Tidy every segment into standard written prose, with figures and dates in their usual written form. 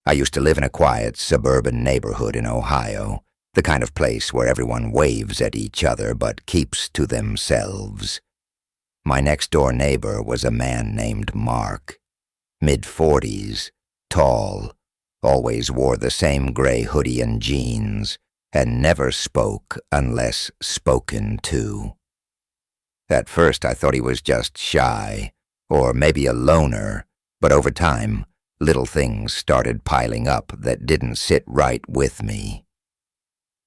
I used to live in a quiet suburban neighborhood in Ohio, the kind of place where everyone waves at each other but keeps to themselves. My next-door neighbor was a man named Mark, mid-40s, tall, always wore the same gray hoodie and jeans, and never spoke unless spoken to. At first I thought he was just shy, or maybe a loner, but over time, little things started piling up that didn't sit right with me.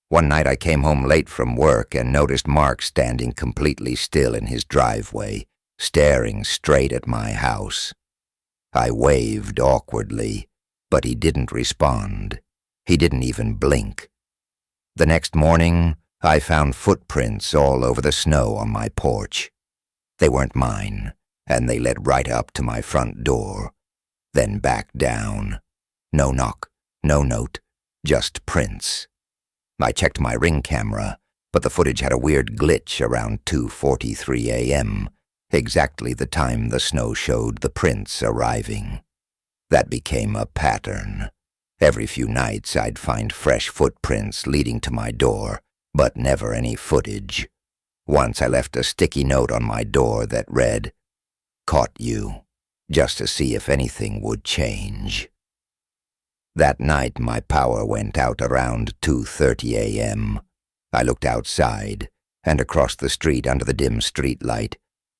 One night I came home late from work and noticed Mark standing completely still in his driveway, staring straight at my house. I waved awkwardly, but he didn't respond. He didn't even blink. The next morning, I found footprints all over the snow on my porch. They weren't mine, and they led right up to my front door, then back down. No knock, no note, just prints. I checked my Ring camera, but the footage had a weird glitch around 2:43 a.m., exactly the time the snow showed the prints arriving. That became a pattern. Every few nights I'd find fresh footprints leading to my door, but never any footage. Once I left a sticky note on my door that read, "Caught you," just to see if anything would change. That night my power went out around 2:30 a.m. I looked outside, and across the street under the dim streetlight,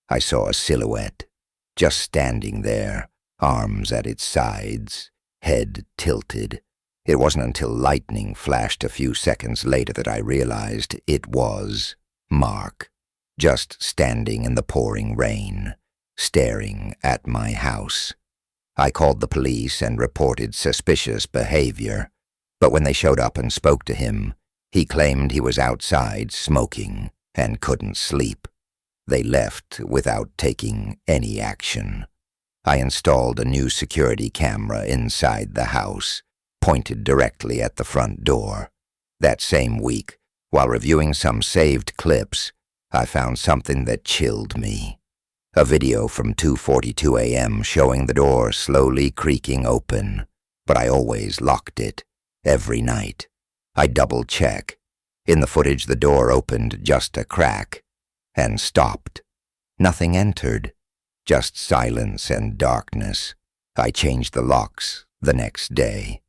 I saw a silhouette, just standing there, arms at its sides, head tilted. It wasn't until lightning flashed a few seconds later that I realized it was Mark, just standing in the pouring rain, staring at my house. I called the police and reported suspicious behavior, but when they showed up and spoke to him, he claimed he was outside smoking and couldn't sleep. They left without taking any action. I installed a new security camera inside the house, pointed directly at the front door. That same week, while reviewing some saved clips, I found something that chilled me. A video from 2:42 a.m. showing the door slowly creaking open, but I always locked it, every night. I double-check. In the footage, the door opened just a crack, and stopped. Nothing entered, just silence and darkness. I changed the locks the next day.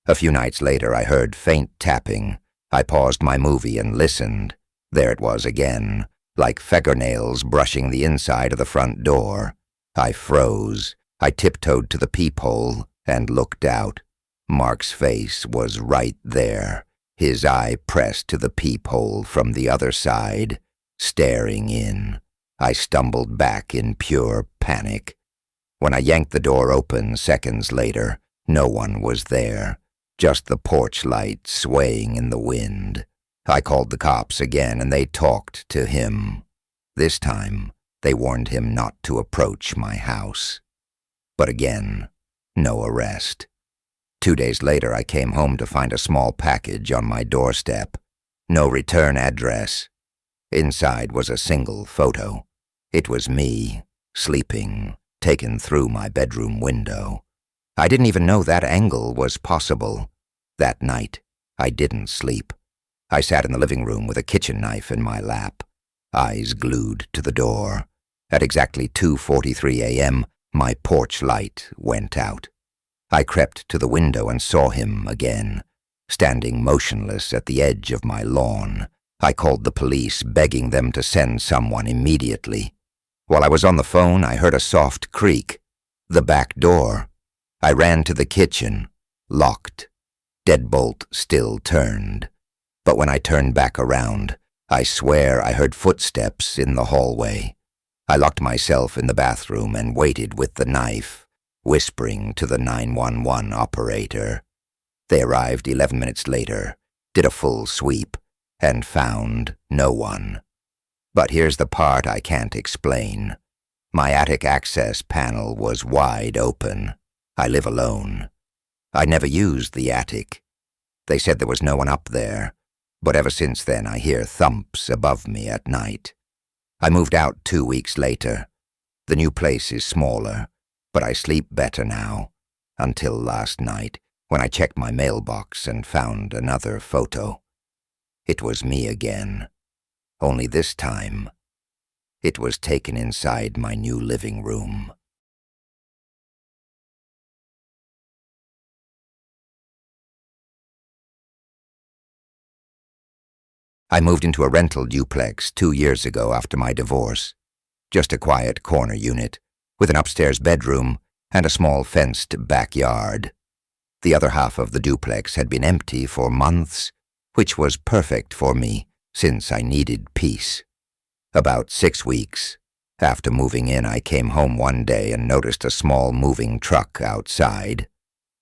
A few nights later, I heard faint tapping. I paused my movie and listened. There it was again, like fingernails brushing the inside of the front door. I froze. I tiptoed to the peephole and looked out. Mark's face was right there, his eye pressed to the peephole from the other side, staring in. I stumbled back in pure panic. When I yanked the door open seconds later, no one was there, just the porch light swaying in the wind. I called the cops again, and they talked to him. This time, they warned him not to approach my house. But again, no arrest. 2 days later, I came home to find a small package on my doorstep. No return address. Inside was a single photo. It was me, sleeping, taken through my bedroom window. I didn't even know that angle was possible. That night, I didn't sleep. I sat in the living room with a kitchen knife in my lap, eyes glued to the door. At exactly 2:43 a.m., my porch light went out. I crept to the window and saw him again, standing motionless at the edge of my lawn. I called the police, begging them to send someone immediately. While I was on the phone, I heard a soft creak. The back door. I ran to the kitchen, locked. Deadbolt still turned. But when I turned back around, I swear I heard footsteps in the hallway. I locked myself in the bathroom and waited with the knife, whispering to the 911 operator. They arrived 11 minutes later, did a full sweep, and found no one. But here's the part I can't explain. My attic access panel was wide open. I live alone. I never used the attic. They said there was no one up there, but ever since then I hear thumps above me at night. I moved out 2 weeks later. The new place is smaller, but I sleep better now. until last night, when I checked my mailbox and found another photo. It was me again, only this time, it was taken inside my new living room. I moved into a rental duplex 2 years ago after my divorce. Just a quiet corner unit, with an upstairs bedroom and a small fenced backyard. The other half of the duplex had been empty for months, which was perfect for me since I needed peace. About 6 weeks after moving in, I came home one day and noticed a small moving truck outside.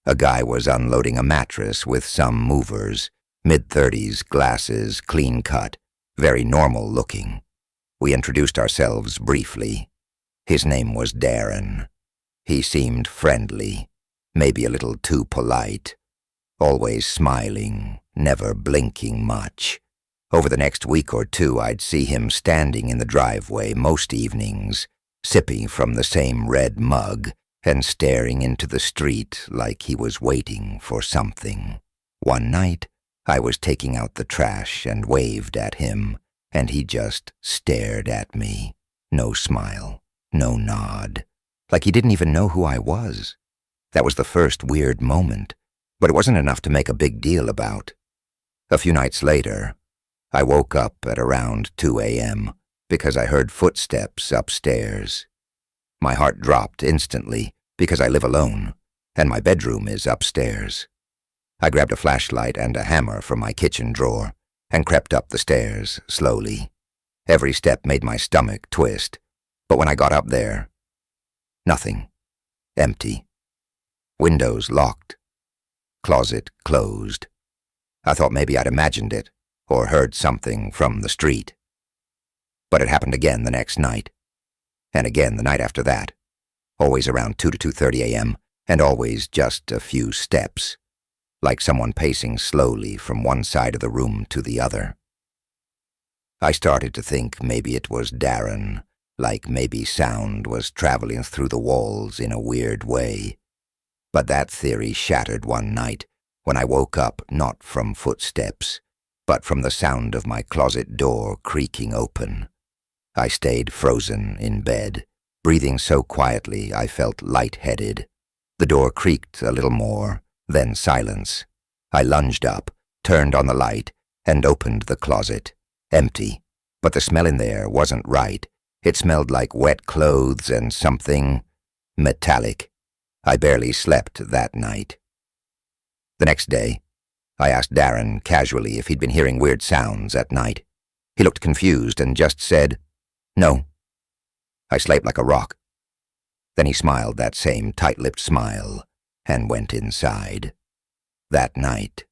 A guy was unloading a mattress with some movers, mid-30s, glasses, clean cut, very normal looking. We introduced ourselves briefly. His name was Darren. He seemed friendly, maybe a little too polite, always smiling, never blinking much. Over the next week or two, I'd see him standing in the driveway most evenings, sipping from the same red mug and staring into the street like he was waiting for something. One night, I was taking out the trash and waved at him, and he just stared at me. No smile, no nod, like he didn't even know who I was. That was the first weird moment, but it wasn't enough to make a big deal about. A few nights later, I woke up at around 2 a.m. because I heard footsteps upstairs. My heart dropped instantly because I live alone, and my bedroom is upstairs. I grabbed a flashlight and a hammer from my kitchen drawer and crept up the stairs slowly. Every step made my stomach twist, but when I got up there, nothing. Empty. Windows locked. Closet closed. I thought maybe I'd imagined it or heard something from the street. But it happened again the next night, and again the night after that, always around 2 to 2:30 a.m., and always just a few steps, like someone pacing slowly from one side of the room to the other. I started to think maybe it was Darren, like maybe sound was traveling through the walls in a weird way. But that theory shattered one night when I woke up not from footsteps, but from the sound of my closet door creaking open. I stayed frozen in bed, breathing so quietly I felt lightheaded. The door creaked a little more, then silence. I lunged up, turned on the light, and opened the closet. Empty, but the smell in there wasn't right. It smelled like wet clothes and something metallic. I barely slept that night. The next day, I asked Darren casually if he'd been hearing weird sounds at night. He looked confused and just said, "No." I slept like a rock. Then he smiled that same tight-lipped smile and went inside. That night,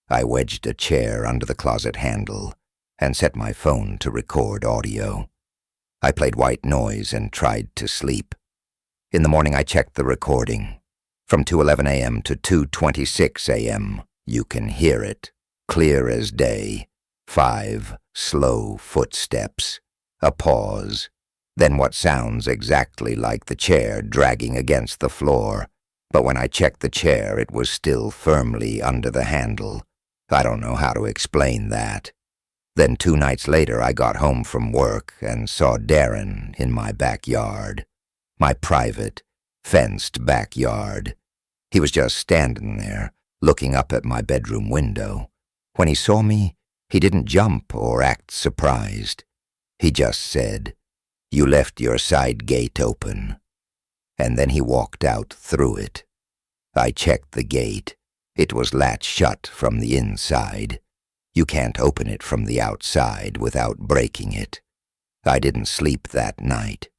I wedged a chair under the closet handle and set my phone to record audio. I played white noise and tried to sleep. In the morning, I checked the recording. From 2:11 a.m. to 2:26 a.m., you can hear it, clear as day. 5 slow footsteps, a pause, then what sounds exactly like the chair dragging against the floor. But when I checked the chair, it was still firmly under the handle. I don't know how to explain that. Then 2 nights later, I got home from work and saw Darren in my backyard. My private, fenced backyard. He was just standing there, looking up at my bedroom window. When he saw me, he didn't jump or act surprised. He just said, "You left your side gate open." And then he walked out through it. I checked the gate. It was latched shut from the inside. You can't open it from the outside without breaking it. I didn't sleep that night.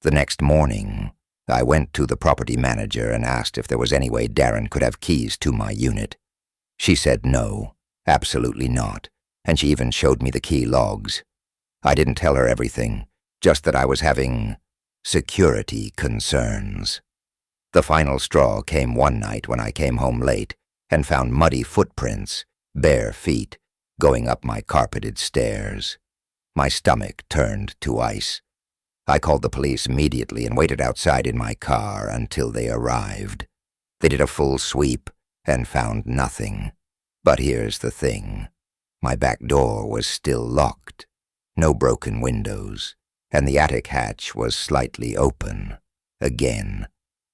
The next morning, I went to the property manager and asked if there was any way Darren could have keys to my unit. She said no, absolutely not, and she even showed me the key logs. I didn't tell her everything, just that I was having security concerns. The final straw came one night when I came home late and found muddy footprints, bare feet, going up my carpeted stairs. My stomach turned to ice. I called the police immediately and waited outside in my car until they arrived. They did a full sweep and found nothing. But here's the thing. My back door was still locked, no broken windows, and the attic hatch was slightly open. Again,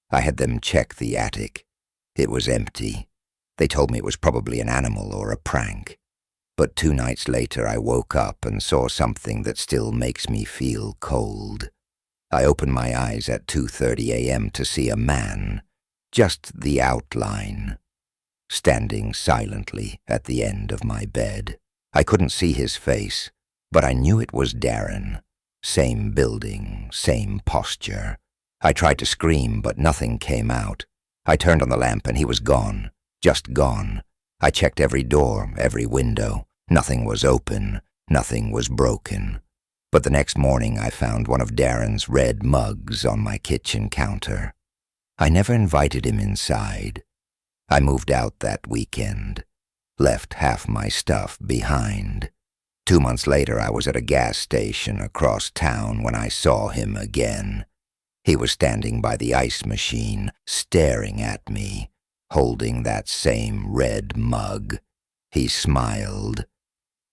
I had them check the attic. It was empty. They told me it was probably an animal or a prank. But 2 nights later I woke up and saw something that still makes me feel cold. I opened my eyes at 2:30 a.m. to see a man, just the outline, standing silently at the end of my bed. I couldn't see his face, but I knew it was Darren. Same building, same posture. I tried to scream, but nothing came out. I turned on the lamp and he was gone, just gone. I checked every door, every window. Nothing was open, nothing was broken. But the next morning I found one of Darren's red mugs on my kitchen counter. I never invited him inside. I moved out that weekend, left half my stuff behind. 2 months later I was at a gas station across town when I saw him again. He was standing by the ice machine, staring at me, holding that same red mug. He smiled,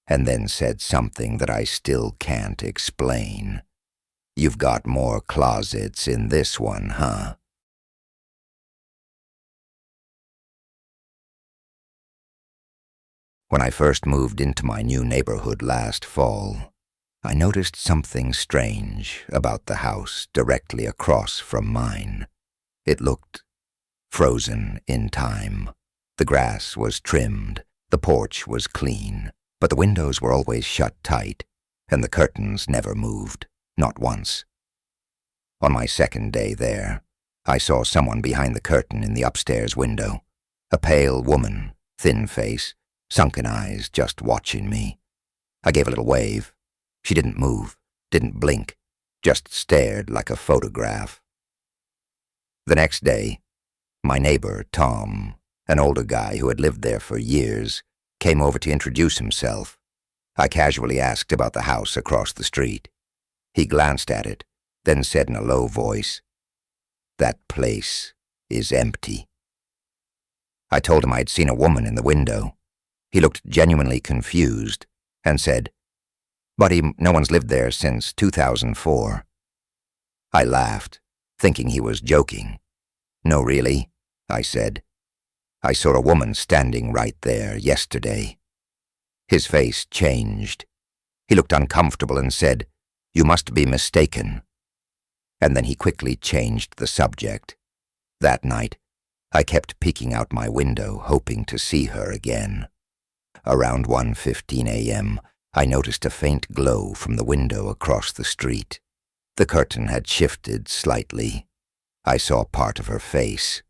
and then said something that I still can't explain. "You've got more closets in this one, huh?" When I first moved into my new neighborhood last fall, I noticed something strange about the house directly across from mine. It looked frozen in time. The grass was trimmed, the porch was clean, but the windows were always shut tight, and the curtains never moved, not once. On my second day there, I saw someone behind the curtain in the upstairs window. A pale woman, thin face, sunken eyes, just watching me. I gave a little wave. She didn't move, didn't blink, just stared like a photograph. The next day, my neighbor, Tom, an older guy who had lived there for years, came over to introduce himself. I casually asked about the house across the street. He glanced at it, then said in a low voice, "That place is empty." I told him I'd seen a woman in the window. He looked genuinely confused and said, "Buddy, no one's lived there since 2004. I laughed, thinking he was joking. "No, really," I said. "I saw a woman standing right there yesterday." His face changed. He looked uncomfortable and said, "You must be mistaken." And then he quickly changed the subject. That night, I kept peeking out my window, hoping to see her again. Around 1:15 a.m., I noticed a faint glow from the window across the street. The curtain had shifted slightly. I saw part of her face,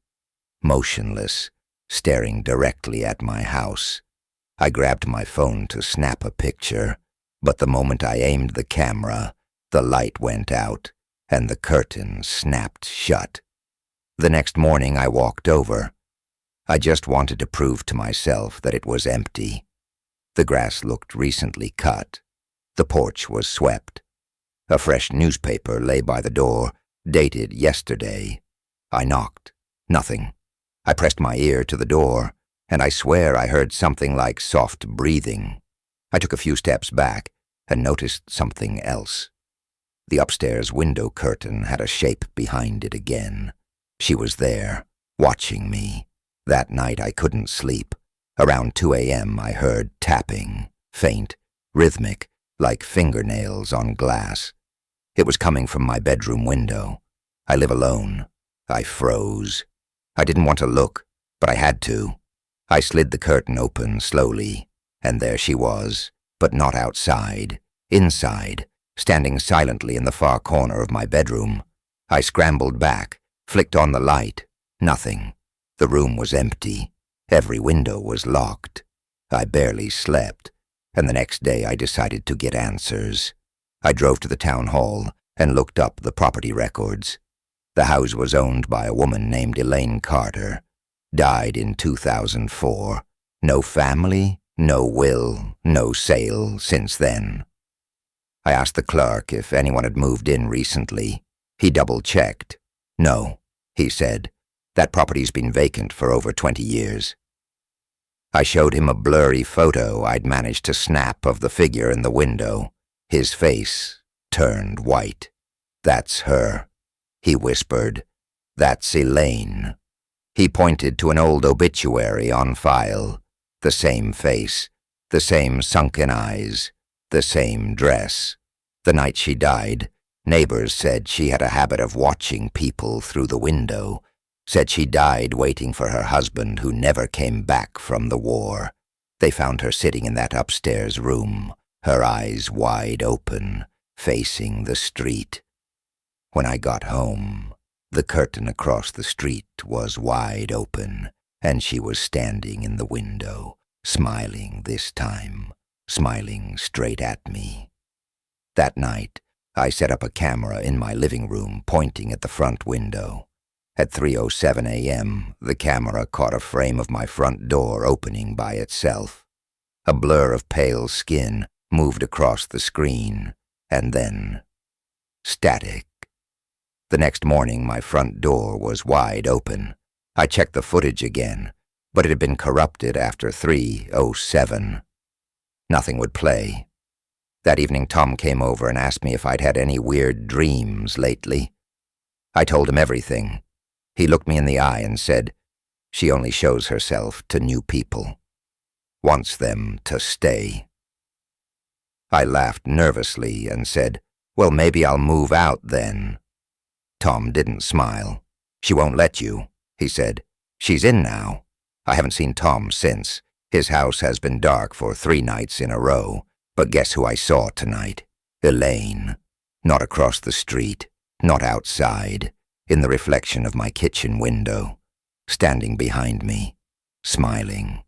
motionless, staring directly at my house. I grabbed my phone to snap a picture, but the moment I aimed the camera, the light went out and the curtain snapped shut. The next morning I walked over. I just wanted to prove to myself that it was empty. The grass looked recently cut. The porch was swept. A fresh newspaper lay by the door, dated yesterday. I knocked. Nothing. I pressed my ear to the door, and I swear I heard something like soft breathing. I took a few steps back and noticed something else. The upstairs window curtain had a shape behind it again. She was there, watching me. That night I couldn't sleep. Around 2 a.m. I heard tapping, faint, rhythmic, like fingernails on glass. It was coming from my bedroom window. I live alone. I froze. I didn't want to look, but I had to. I slid the curtain open slowly, and there she was, but not outside, inside, standing silently in the far corner of my bedroom. I scrambled back, flicked on the light. Nothing. The room was empty. Every window was locked. I barely slept, and the next day I decided to get answers. I drove to the town hall and looked up the property records. The house was owned by a woman named Elaine Carter. Died in 2004. No family, no will, no sale since then. I asked the clerk if anyone had moved in recently. He double-checked. No, he said. That property's been vacant for over 20 years. I showed him a blurry photo I'd managed to snap of the figure in the window. His face turned white. That's her, he whispered. That's Elaine. He pointed to an old obituary on file. The same face, the same sunken eyes, the same dress. The night she died, neighbors said she had a habit of watching people through the window. Said she died waiting for her husband who never came back from the war. They found her sitting in that upstairs room, her eyes wide open, facing the street. When I got home, the curtain across the street was wide open, and she was standing in the window, smiling this time, smiling straight at me. That night, I set up a camera in my living room pointing at the front window. At 3:07 a.m., the camera caught a frame of my front door opening by itself. A blur of pale skin moved across the screen, and then static. The next morning, my front door was wide open. I checked the footage again, but it had been corrupted after 3:07. Nothing would play. That evening, Tom came over and asked me if I'd had any weird dreams lately. I told him everything. He looked me in the eye and said, "She only shows herself to new people. Wants them to stay." I laughed nervously and said, "Well, maybe I'll move out then." Tom didn't smile. "She won't let you," he said. "She's in now." I haven't seen Tom since. His house has been dark for 3 nights in a row. But guess who I saw tonight? Elaine. Not across the street, not outside. In the reflection of my kitchen window, standing behind me, smiling.